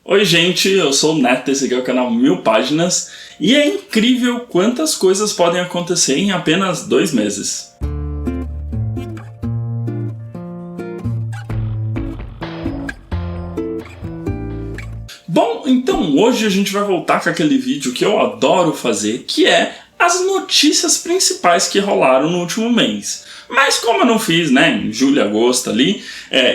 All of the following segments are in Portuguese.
Oi gente, eu sou o Neto, esse aqui é o canal 1000 Páginas e é incrível quantas coisas podem acontecer em apenas 2 meses. Bom, então hoje a gente vai voltar com aquele vídeo que eu adoro fazer, que é as notícias principais que rolaram no último mês. Mas como eu não fiz, em julho e agosto ali,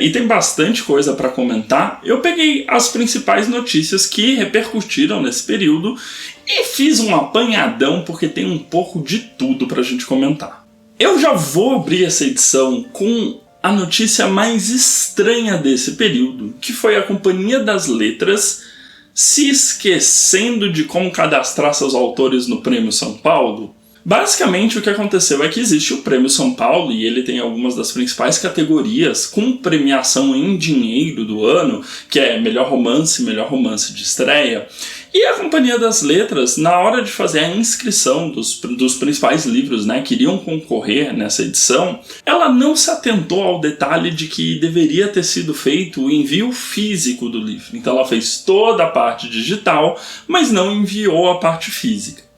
e tem bastante coisa para comentar, eu peguei as principais notícias que repercutiram nesse período e fiz um apanhadão porque tem um pouco de tudo pra gente comentar. Eu já vou abrir essa edição com a notícia mais estranha desse período, que foi a Companhia das Letras se esquecendo de como cadastrar seus autores no Prêmio São Paulo. Basicamente o que aconteceu é que existe o Prêmio São Paulo e ele tem algumas das principais categorias com premiação em dinheiro do ano, que é melhor romance de estreia. E a Companhia das Letras, na hora de fazer a inscrição dos principais livros que iriam concorrer nessa edição, ela não se atentou ao detalhe de que deveria ter sido feito o envio físico do livro. Então ela fez toda a parte digital, mas não enviou a parte física.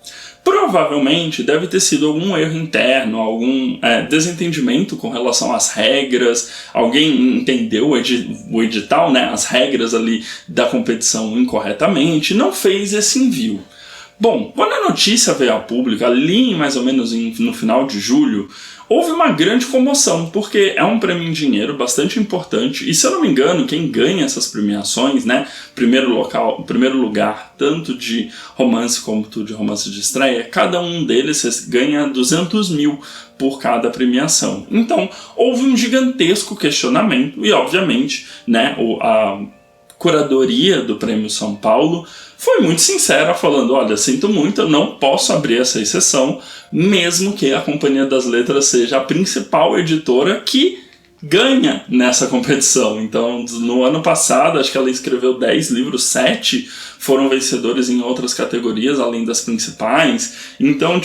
Provavelmente deve ter sido algum erro interno, algum desentendimento com relação às regras, alguém entendeu o edital, as regras ali da competição incorretamente, não fez esse envio. Bom, quando a notícia veio a público, ali mais ou menos no final de julho, houve uma grande comoção, porque é um prêmio em dinheiro bastante importante, e se eu não me engano, quem ganha essas premiações, primeiro lugar, tanto de romance como de romance de estreia, cada um deles ganha 200 mil por cada premiação. Então, houve um gigantesco questionamento, e obviamente, a curadoria do Prêmio São Paulo foi muito sincera, falando, olha, sinto muito, eu não posso abrir essa exceção, mesmo que a Companhia das Letras seja a principal editora que ganha nessa competição. Então, no ano passado, acho que ela escreveu 10 livros, 7 foram vencedores em outras categorias, além das principais. Então,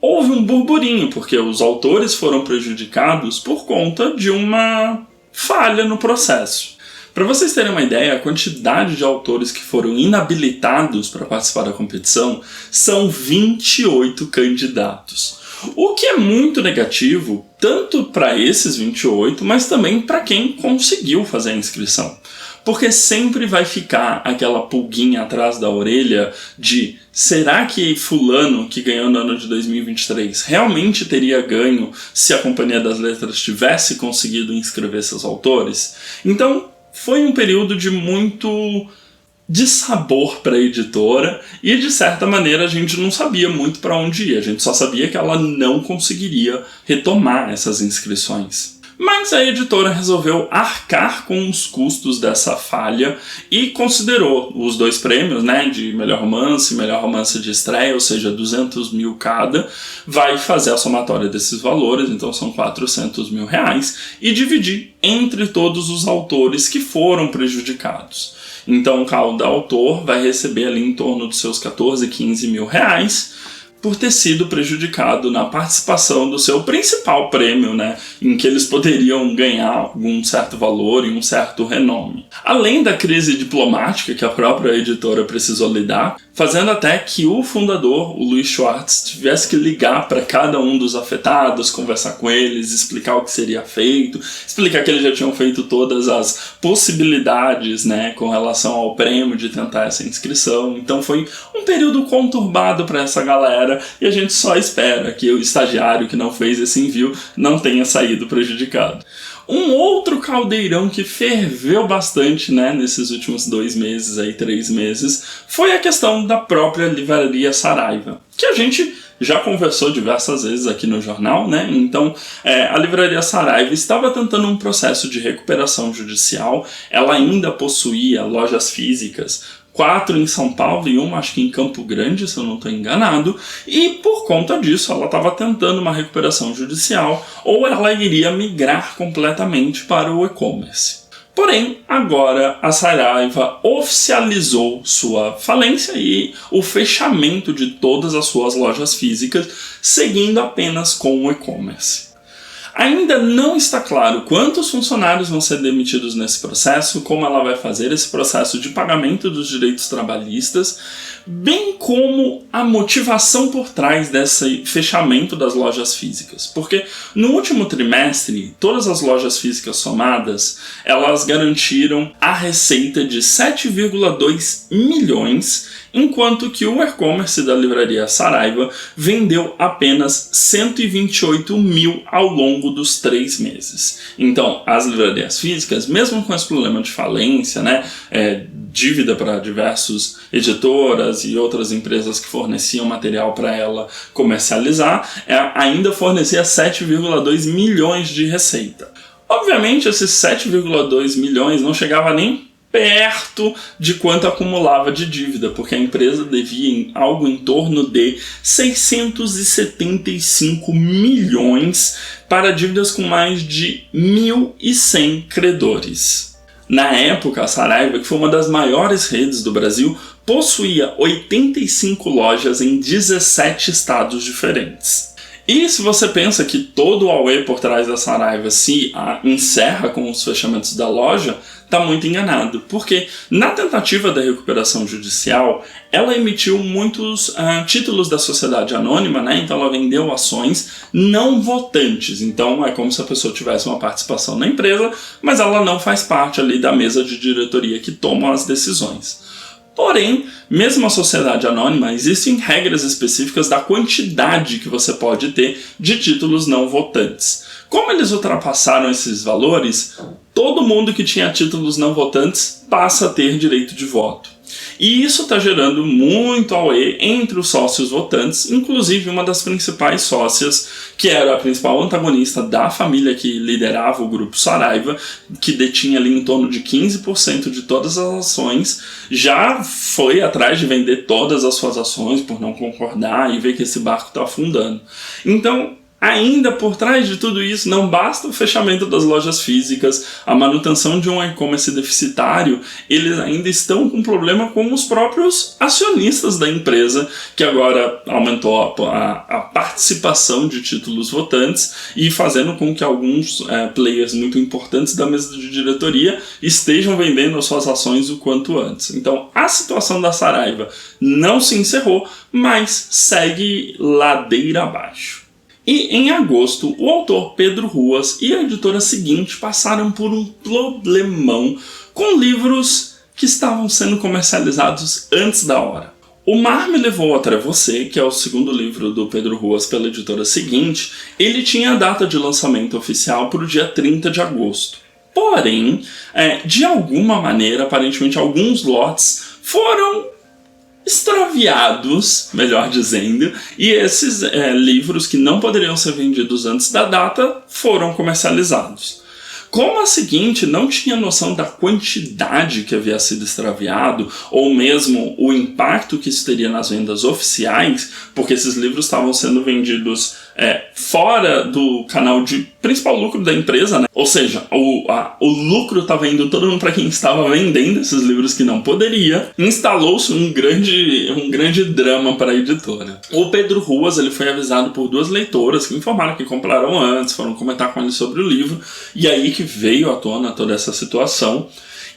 houve um burburinho, porque os autores foram prejudicados por conta de uma falha no processo. Para vocês terem uma ideia, a quantidade de autores que foram inabilitados para participar da competição são 28 candidatos. O que é muito negativo, tanto para esses 28, mas também para quem conseguiu fazer a inscrição. Porque sempre vai ficar aquela pulguinha atrás da orelha de será que fulano que ganhou no ano de 2023 realmente teria ganho se a Companhia das Letras tivesse conseguido inscrever seus autores? Então, foi um período de muito dissabor para a editora e, de certa maneira, a gente não sabia muito para onde ir. A gente só sabia que ela não conseguiria retomar essas inscrições. Mas a editora resolveu arcar com os custos dessa falha e considerou os 2 prêmios, de melhor romance de estreia, ou seja, 200 mil cada, vai fazer a somatória desses valores, então são 400 mil reais, e dividir entre todos os autores que foram prejudicados. Então cada autor vai receber ali em torno dos seus 14, 15 mil reais, por ter sido prejudicado na participação do seu principal prêmio, em que eles poderiam ganhar algum certo valor e um certo renome. Além da crise diplomática que a própria editora precisou lidar, fazendo até que o fundador, o Luiz Schwartz, tivesse que ligar para cada um dos afetados, conversar com eles, explicar o que seria feito, explicar que eles já tinham feito todas as possibilidades, com relação ao prêmio de tentar essa inscrição. Então foi um período conturbado para essa galera e a gente só espera que o estagiário que não fez esse envio não tenha saído prejudicado. Um outro caldeirão que ferveu bastante, nesses últimos 2 meses, 3 meses, foi a questão da própria Livraria Saraiva, que a gente já conversou diversas vezes aqui no jornal, Então, a Livraria Saraiva estava tentando um processo de recuperação judicial, ela ainda possuía lojas físicas, 4 em São Paulo e uma acho que em Campo Grande, se eu não estou enganado, e por conta disso ela estava tentando uma recuperação judicial ou ela iria migrar completamente para o e-commerce. Porém, agora a Saraiva oficializou sua falência e o fechamento de todas as suas lojas físicas, seguindo apenas com o e-commerce. Ainda não está claro quantos funcionários vão ser demitidos nesse processo, como ela vai fazer esse processo de pagamento dos direitos trabalhistas, bem como a motivação por trás desse fechamento das lojas físicas. Porque no último trimestre, todas as lojas físicas somadas, elas garantiram a receita de 7,2 milhões, enquanto que o e-commerce da livraria Saraiva vendeu apenas 128 mil ao longo dos 3 meses. Então, as livrarias físicas, mesmo com esse problema de falência, dívida para diversas editoras e outras empresas que forneciam material para ela comercializar, ainda fornecia 7,2 milhões de receita. Obviamente, esses 7,2 milhões não chegava nem perto de quanto acumulava de dívida, porque a empresa devia algo em torno de 675 milhões para dívidas com mais de 1.100 credores. Na época, a Saraiva, que foi uma das maiores redes do Brasil, possuía 85 lojas em 17 estados diferentes. E se você pensa que todo o auê por trás da Saraiva se encerra com os fechamentos da loja, está muito enganado, porque na tentativa da recuperação judicial, ela emitiu muitos títulos da sociedade anônima, então ela vendeu ações não votantes, então é como se a pessoa tivesse uma participação na empresa, mas ela não faz parte ali da mesa de diretoria que toma as decisões. Porém, mesmo a sociedade anônima, existem regras específicas da quantidade que você pode ter de títulos não votantes. Como eles ultrapassaram esses valores, todo mundo que tinha títulos não votantes passa a ter direito de voto. E isso está gerando muito auê entre os sócios votantes, inclusive uma das principais sócias, que era a principal antagonista da família que liderava o grupo Saraiva, que detinha ali em torno de 15% de todas as ações, já foi atrás de vender todas as suas ações por não concordar e ver que esse barco está afundando. Então, ainda por trás de tudo isso, não basta o fechamento das lojas físicas, a manutenção de um e-commerce deficitário, eles ainda estão com problema com os próprios acionistas da empresa, que agora aumentou a participação de títulos votantes e fazendo com que alguns players muito importantes da mesa de diretoria estejam vendendo suas ações o quanto antes. Então, a situação da Saraiva não se encerrou, mas segue ladeira abaixo. E em agosto, o autor Pedro Ruas e a editora seguinte passaram por um problemão com livros que estavam sendo comercializados antes da hora. O Mar Me Levou Até Você, que é o segundo livro do Pedro Ruas pela editora seguinte, ele tinha a data de lançamento oficial para o dia 30 de agosto. Porém, de alguma maneira, aparentemente alguns lotes foram extraviados, melhor dizendo, e esses livros que não poderiam ser vendidos antes da data foram comercializados. Como a seguinte não tinha noção da quantidade que havia sido extraviado, ou mesmo o impacto que isso teria nas vendas oficiais, porque esses livros estavam sendo vendidos fora do canal de principal lucro da empresa, Ou seja, o lucro estava indo todo mundo para quem estava vendendo esses livros que não poderia. Instalou-se um grande drama para a editora. O Pedro Ruas ele foi avisado por 2 leitoras que informaram que compraram antes, foram comentar com ele sobre o livro, e aí que veio à tona toda essa situação.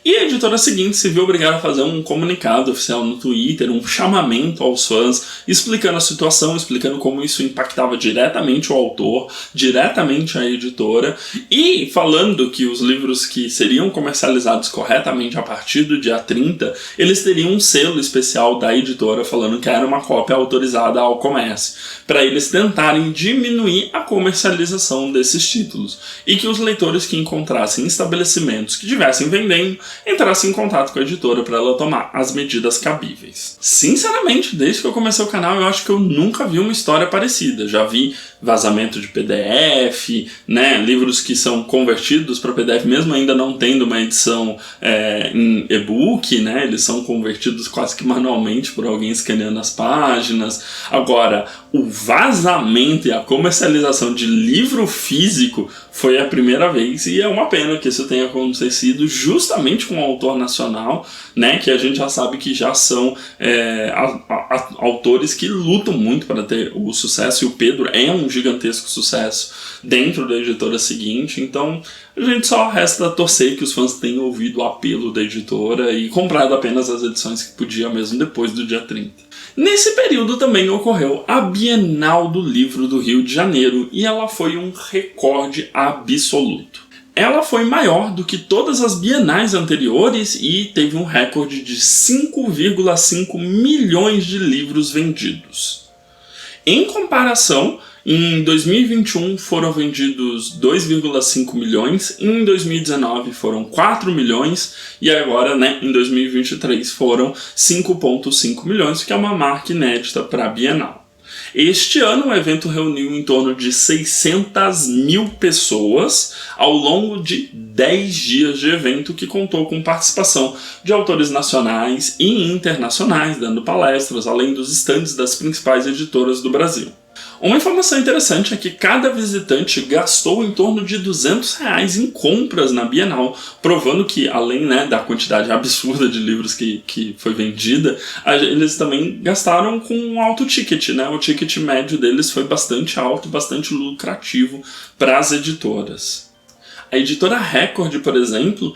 E a editora seguinte se viu obrigada a fazer um comunicado oficial no Twitter, um chamamento aos fãs, explicando a situação, explicando como isso impactava diretamente o autor, diretamente a editora, e falando que os livros que seriam comercializados corretamente a partir do dia 30, eles teriam um selo especial da editora falando que era uma cópia autorizada ao comércio, para eles tentarem diminuir a comercialização desses títulos, e que os leitores que encontrassem estabelecimentos que estivessem vendendo entrasse em contato com a editora para ela tomar as medidas cabíveis. Sinceramente, desde que eu comecei o canal, eu acho que eu nunca vi uma história parecida. Já vi vazamento de PDF, livros que são convertidos para PDF, mesmo ainda não tendo uma edição em e-book, eles são convertidos quase que manualmente por alguém escaneando as páginas. Agora, o vazamento e a comercialização de livro físico foi a primeira vez, e é uma pena que isso tenha acontecido justamente principalmente com o autor nacional, né, que a gente já sabe que já são autores que lutam muito para ter o sucesso, e o Pedro é um gigantesco sucesso dentro da editora seguinte, então a gente só resta torcer que os fãs tenham ouvido o apelo da editora e comprado apenas as edições que podia mesmo depois do dia 30. Nesse período também ocorreu a Bienal do Livro do Rio de Janeiro, e ela foi um recorde absoluto. Ela foi maior do que todas as bienais anteriores e teve um recorde de 5,5 milhões de livros vendidos. Em comparação, em 2021 foram vendidos 2,5 milhões, em 2019 foram 4 milhões e agora, em 2023 foram 5,5 milhões, que é uma marca inédita para a Bienal. Este ano o evento reuniu em torno de 600 mil pessoas ao longo de 10 dias de evento, que contou com participação de autores nacionais e internacionais dando palestras, além dos estandes das principais editoras do Brasil. Uma informação interessante é que cada visitante gastou em torno de R$200 em compras na Bienal, provando que, além da quantidade absurda de livros que foi vendida, eles também gastaram com um alto ticket, O ticket médio deles foi bastante alto, bastante lucrativo para as editoras. A editora Record, por exemplo,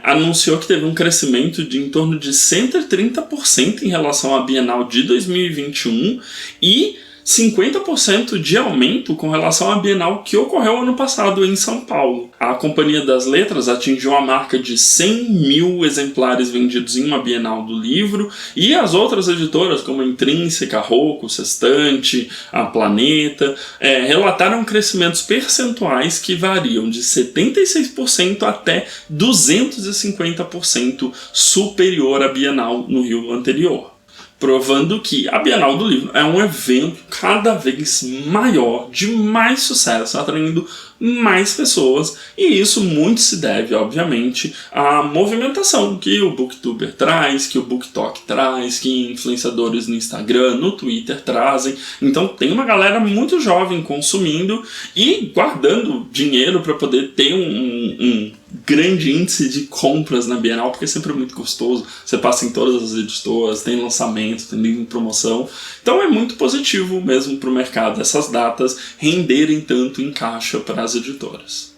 anunciou que teve um crescimento de em torno de 130% em relação à Bienal de 2021 e 50% de aumento com relação à Bienal que ocorreu ano passado em São Paulo. A Companhia das Letras atingiu a marca de 100 mil exemplares vendidos em uma Bienal do Livro, e as outras editoras, como a Intrínseca, Rocco, Sextante, a Planeta, relataram crescimentos percentuais que variam de 76% até 250% superior à Bienal no Rio anterior, provando que a Bienal do Livro é um evento cada vez maior, de mais sucesso, atraindo mais pessoas, e isso muito se deve, obviamente, à movimentação que o Booktuber traz, que o BookTok traz, que influenciadores no Instagram, no Twitter trazem. Então tem uma galera muito jovem consumindo e guardando dinheiro para poder ter um grande índice de compras na Bienal, porque é sempre muito gostoso. Você passa em todas as editoras, tem lançamento, tem livro em promoção. Então é muito positivo mesmo para o mercado essas datas renderem tanto em caixa para as editoras.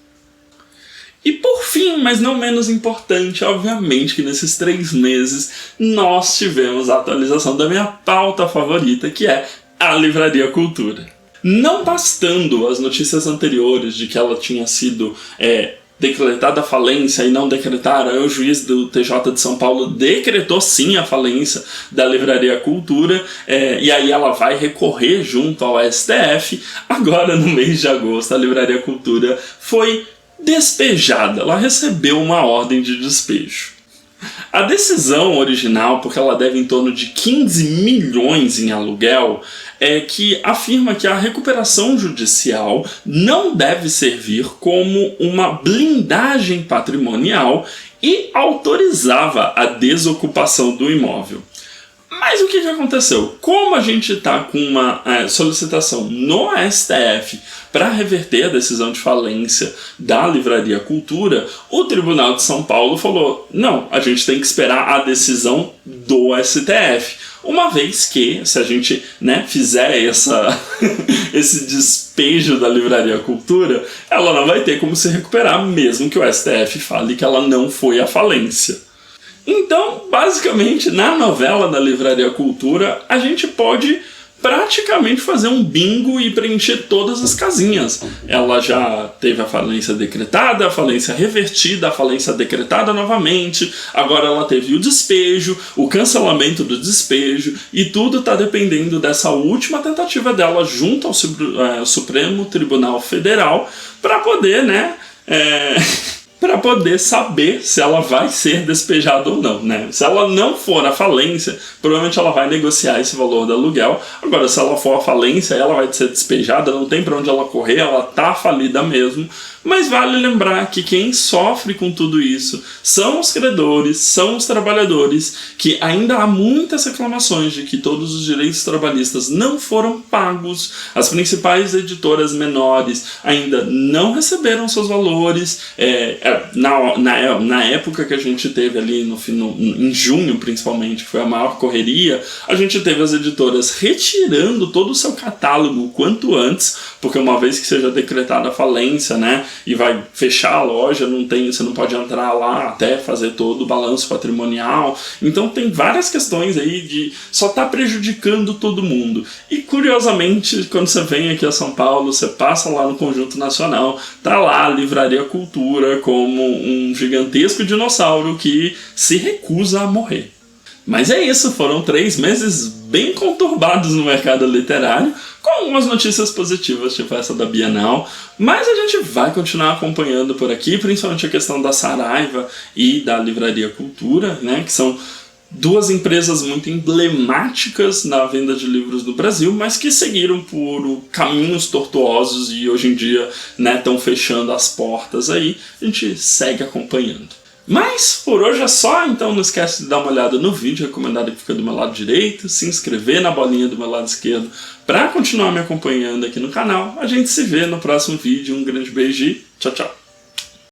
E por fim, mas não menos importante, obviamente que nesses 3 meses nós tivemos a atualização da minha pauta favorita, que é a Livraria Cultura. Não bastando as notícias anteriores de que ela tinha sido decretada a falência e não decretaram, o juiz do TJ de São Paulo decretou sim a falência da Livraria Cultura, e aí ela vai recorrer junto ao STF. Agora, no mês de agosto, a Livraria Cultura foi despejada, ela recebeu uma ordem de despejo. A decisão original, porque ela deve em torno de 15 milhões em aluguel, que afirma que a recuperação judicial não deve servir como uma blindagem patrimonial e autorizava a desocupação do imóvel. Mas o que aconteceu? Como a gente está com uma solicitação no STF para reverter a decisão de falência da Livraria Cultura, o Tribunal de São Paulo falou: não, a gente tem que esperar a decisão do STF. Uma vez que, se a gente fizer esse despejo da Livraria Cultura, ela não vai ter como se recuperar, mesmo que o STF fale que ela não foi à falência. Então, basicamente, na novela da Livraria Cultura, a gente pode praticamente fazer um bingo e preencher todas as casinhas. Ela já teve a falência decretada, a falência revertida, a falência decretada novamente, agora ela teve o despejo, o cancelamento do despejo, e tudo está dependendo dessa última tentativa dela junto ao Supremo Tribunal Federal para poder, para poder saber se ela vai ser despejada ou não, Se ela não for à falência, provavelmente ela vai negociar esse valor do aluguel. Agora, se ela for à falência, ela vai ser despejada, não tem para onde ela correr, ela tá falida mesmo. Mas vale lembrar que quem sofre com tudo isso são os credores, são os trabalhadores, que ainda há muitas reclamações de que todos os direitos trabalhistas não foram pagos, as principais editoras menores ainda não receberam seus valores. Na época que a gente teve ali em junho, principalmente, que foi a maior correria, a gente teve as editoras retirando todo o seu catálogo o quanto antes, porque uma vez que seja decretada a falência, né, e vai fechar a loja, você não pode entrar lá até fazer todo o balanço patrimonial. Então tem várias questões aí de só tá prejudicando todo mundo. E curiosamente, quando você vem aqui a São Paulo, você passa lá no Conjunto Nacional, tá lá a Livraria Cultura como um gigantesco dinossauro que se recusa a morrer. Mas é isso, foram 3 meses bem conturbados no mercado literário, com algumas notícias positivas, tipo essa da Bienal, mas a gente vai continuar acompanhando por aqui, principalmente a questão da Saraiva e da Livraria Cultura, né, que são 2 empresas muito emblemáticas na venda de livros do Brasil, mas que seguiram por caminhos tortuosos e hoje em dia, né, estão fechando as portas aí. A gente segue acompanhando. Mas por hoje é só, então não esquece de dar uma olhada no vídeo recomendado que fica do meu lado direito, se inscrever na bolinha do meu lado esquerdo para continuar me acompanhando aqui no canal. A gente se vê no próximo vídeo, um grande beijo e tchau, tchau!